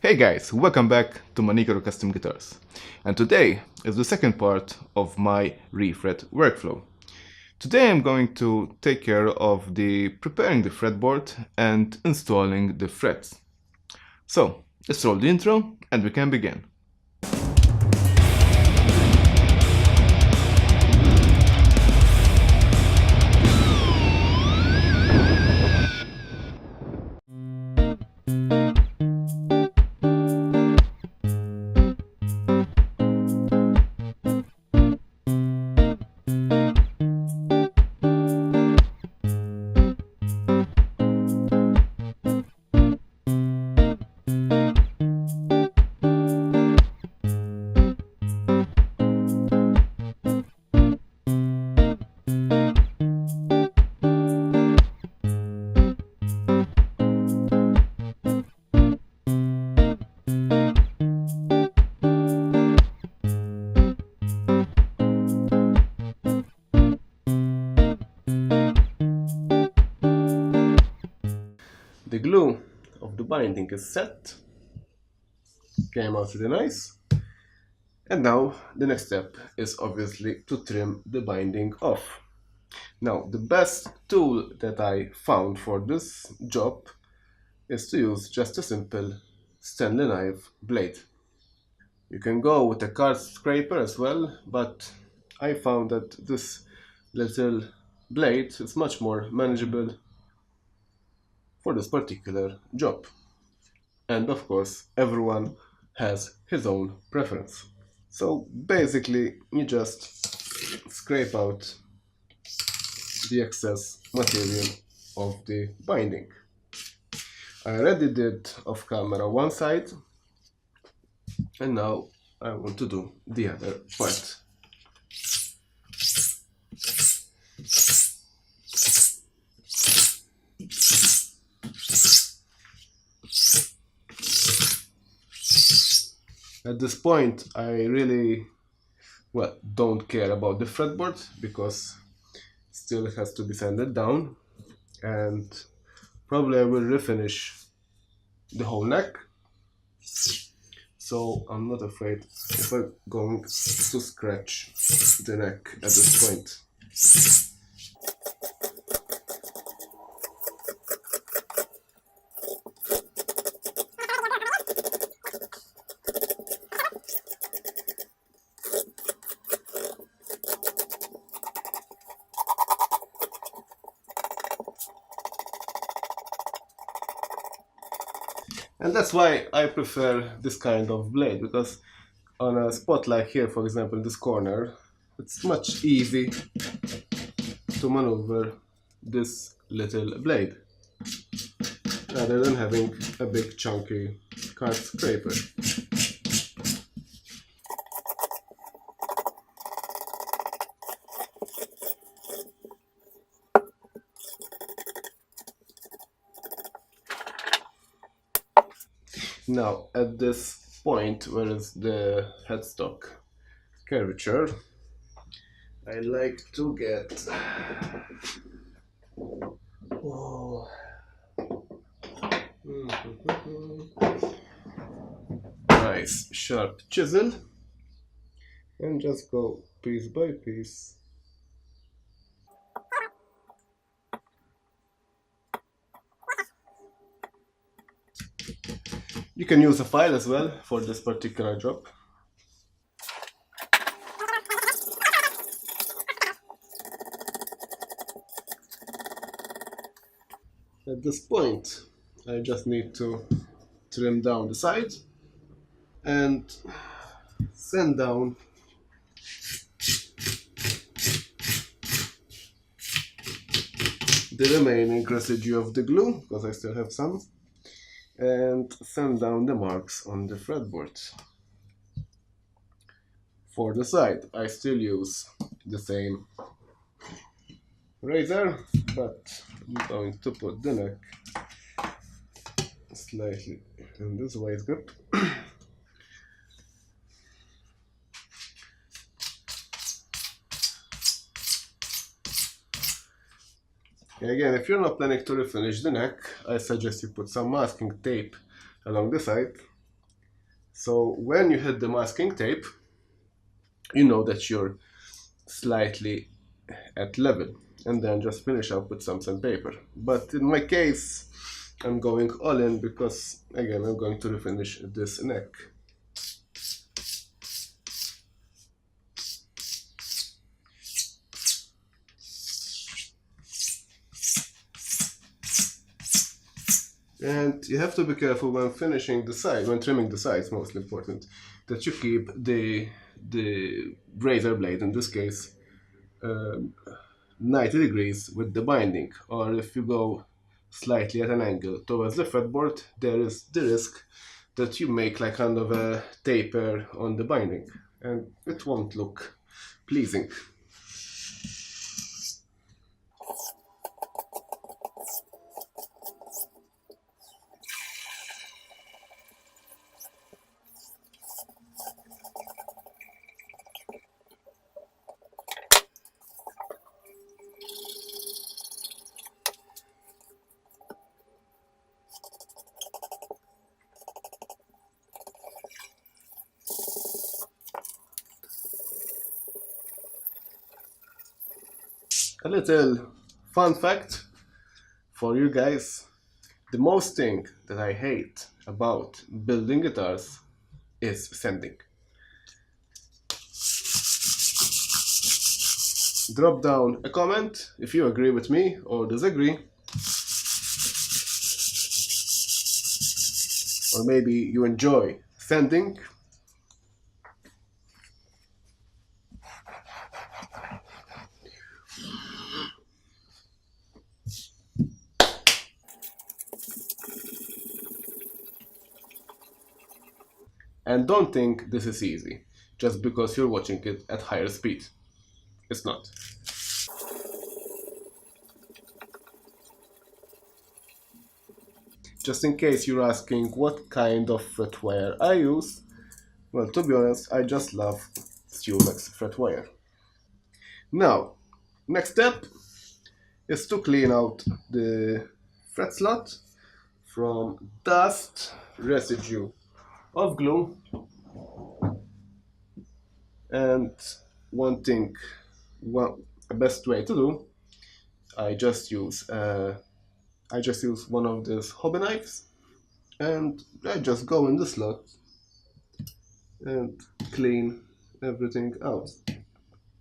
Hey guys, welcome back to Manicure Custom Guitars. And today is the second part of my refret workflow. Today I'm going to take care of preparing the fretboard and installing the frets. So let's roll the intro and we can begin. The glue of the binding is set, came out really nice, and now the next step is obviously to trim the binding off. Now the best tool that I found for this job is to use just a simple Stanley knife blade. You can go with a card scraper as well, but I found that this little blade is much more manageable for this particular job. And of course, everyone has his own preference. So basically, you just scrape out the excess material of the binding. I already did off camera one side, and now I want to do the other part. At this point, I really, don't care about the fretboard because still it has to be sanded down, and probably I will refinish the whole neck. So I'm not afraid if I'm going to scratch the neck at this point. And that's why I prefer this kind of blade, because on a spot like here, for example, in this corner, it's much easy to maneuver this little blade rather than having a big chunky card scraper. Now, at this point, where is the headstock curvature, I like to get nice sharp chisel and just go piece by piece. You can use a file as well for this particular job. At this point, I just need to trim down the side and sand down the remaining residue of the glue, because I still have some, and sand down the marks on the fretboard. For the side, I still use the same razor, but I'm going to put the neck slightly in this wide grip. Again, if you're not planning to refinish the neck, I suggest you put some masking tape along the side So when you hit the masking tape, you know that you're slightly at level, and then just finish up with some sandpaper. But in my case, I'm going all in because again I'm going to refinish this neck. And you have to be careful when finishing the side, when trimming the sides, most important, that you keep the razor blade, in this case, 90 degrees with the binding, or if you go slightly at an angle towards the fretboard, there is the risk that you make like kind of a taper on the binding, and it won't look pleasing. A little fun fact for you guys: the most thing that I hate about building guitars is sanding. Drop down a comment if you agree with me or disagree, or maybe you enjoy sanding. And don't think this is easy just because you're watching it at higher speed. It's not. Just in case you're asking what kind of fret wire I use, well, to be honest, I just love Stumex fret wire. Now, next step is to clean out the fret slot from dust, residue of glue, and one thing, a best way to do, I just use one of these hobby knives, and I just go in the slot and clean everything out.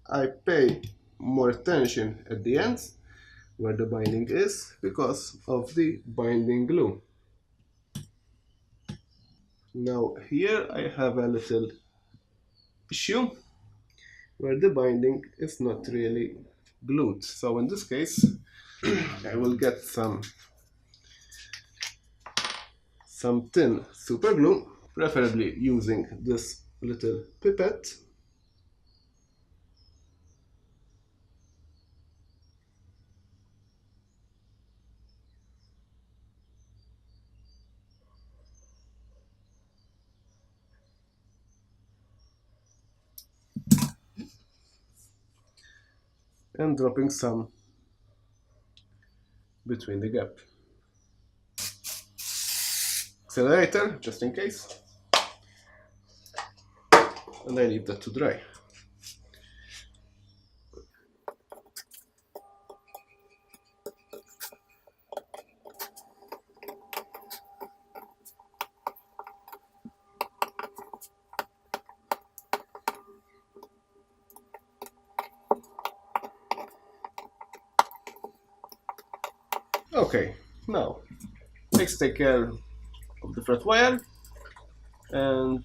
I pay more attention at the ends where the binding is because of the binding glue. Now here I have a little issue where the binding is not really glued. So in this case I will get some thin super glue, preferably using this little pipette. And dropping some between the gap. Accelerator, just in case. And I leave that to dry. Okay, now let's take care of the fret wire, and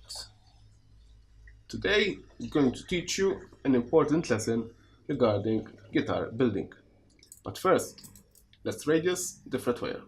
today I'm going to teach you an important lesson regarding guitar building. But first, let's radius the fret wire.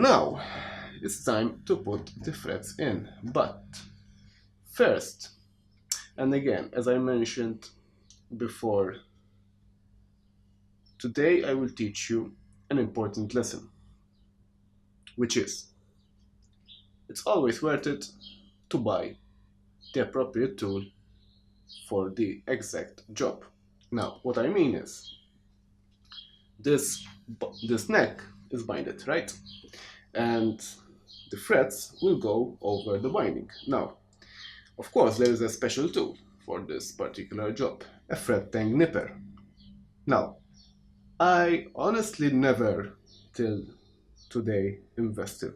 now it's time to put the threads in. But first, and again, as I mentioned before, today I will teach you an important lesson, which is it's always worth it to buy the appropriate tool for the exact job. Now, what I mean is this this neck is binded, right? And the threads will go over the binding. Now, of course, there is a special tool for this particular job, a thread tang nipper. Now, I honestly never till today invested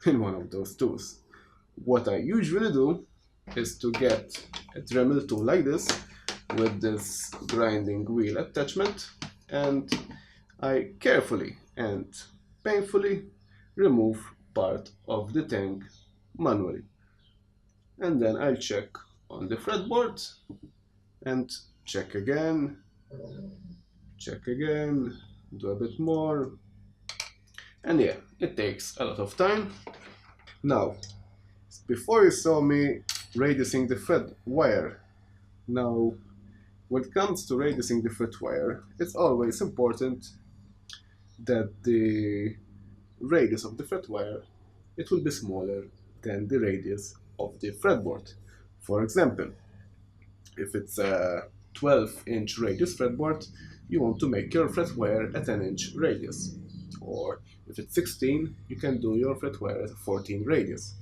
in one of those tools. What I usually do is to get a Dremel tool like this with this grinding wheel attachment, and I carefully and painfully remove part of the tang manually. And then I'll check on the fretboard and check again, do a bit more. And yeah, it takes a lot of time. Now, before you saw me radiusing the thread wire, now when it comes to radiusing the thread wire, it's always important that the radius of the thread wire, it will be smaller than the radius of the fretboard. For example, if it's a 12-inch radius fretboard, you want to make your fret wire a 10-inch radius. Or if it's 16, you can do your fret wire at a 14 radius.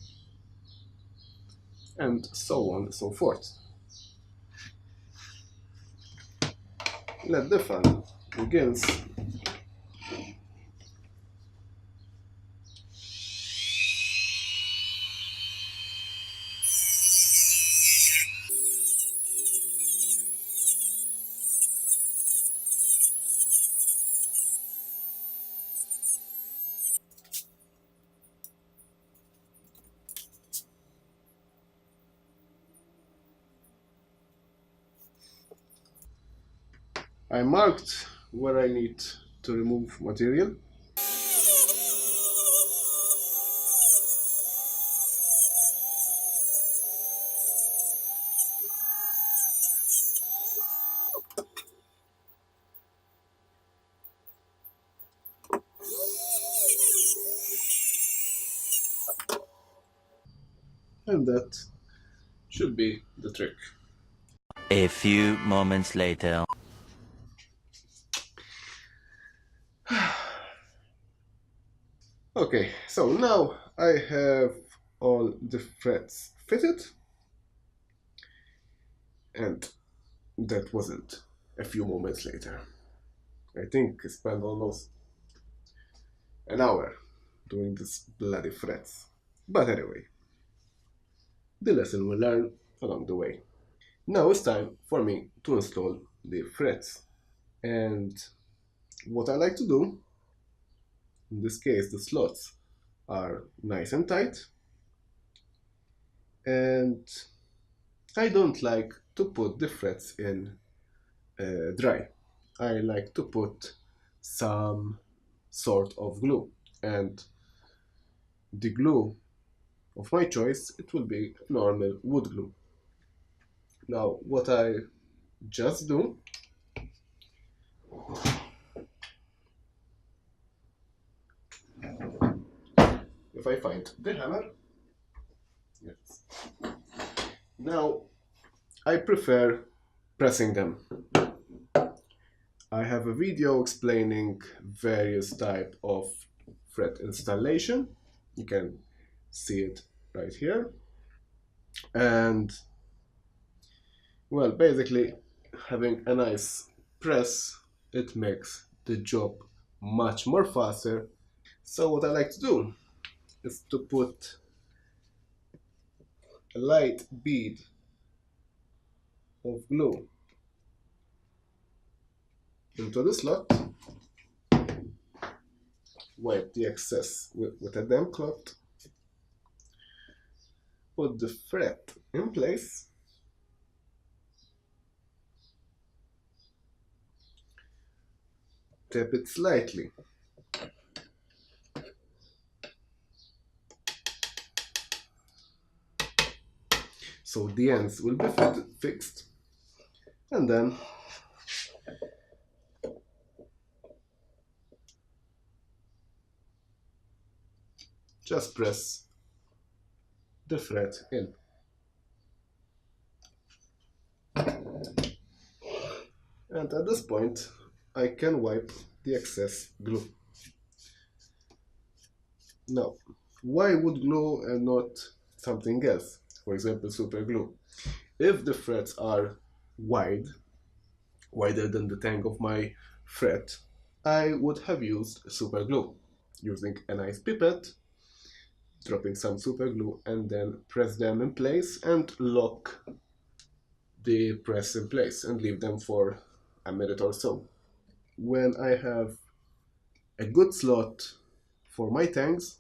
And so on and so forth. Let the fun begins. I marked where I need to remove material. And that should be the trick. A few moments later. Okay, so now I have all the threads fitted, and that wasn't a few moments later. I think I spent almost an hour doing this bloody threads. But anyway, the lesson we learn along the way. Now it's time for me to install the threads. And what I like to do, in this case the slots are nice and tight, and I don't like to put the threads in dry. I like to put some sort of glue, and the glue of my choice, it will be normal wood glue. Now what I just do, if I find the hammer, yes. Now I prefer pressing them. I have a video explaining various type of thread installation. You can see it right here. And well, basically having a nice press, it makes the job much more faster. So what I like to do is to put a light bead of glue into the slot, wipe the excess with a damp cloth, put the thread in place, tap it slightly, So the ends will be fixed, and then just press the thread in. And at this point, I can wipe the excess glue. Now, why wood glue and not something else? For example, super glue. If the threads are wider than the tang of my thread, I would have used super glue, using a nice pipette, dropping some super glue, and then press them in place and lock the press in place and leave them for a minute or so. When I have a good slot for my tangs,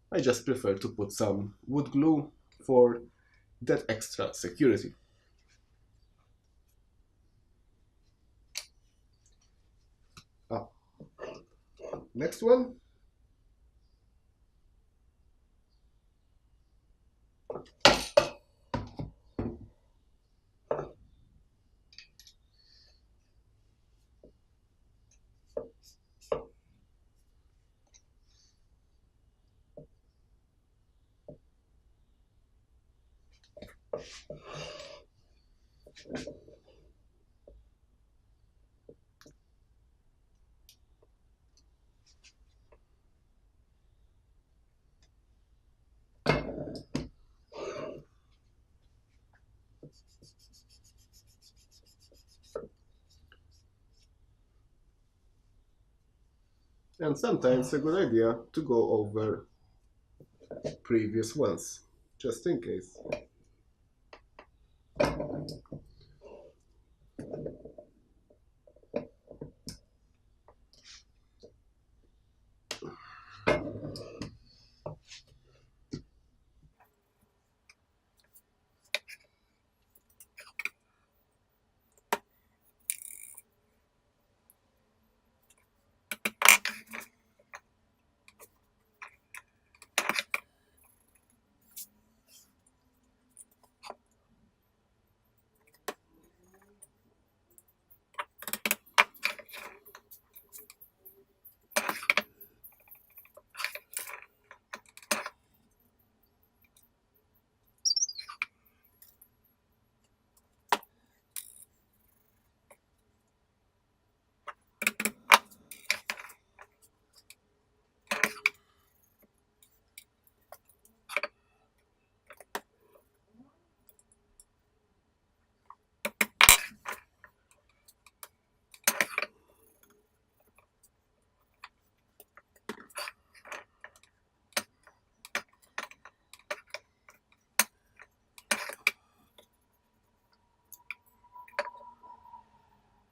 I just prefer to put some wood glue for that extra security. Ah, next one. And sometimes a good idea to go over previous ones, just in case.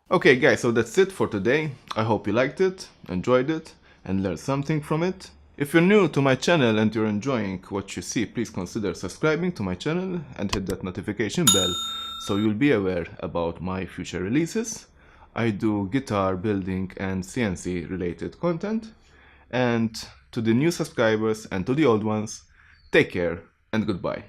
Okay guys, so that's it for today. I hope you liked it, enjoyed it, and learned something from it. If you're new to my channel and you're enjoying what you see, please consider subscribing to my channel and hit that notification bell so you'll be aware about my future releases. I do guitar building and CNC related content. And to the new subscribers and to the old ones, take care and goodbye.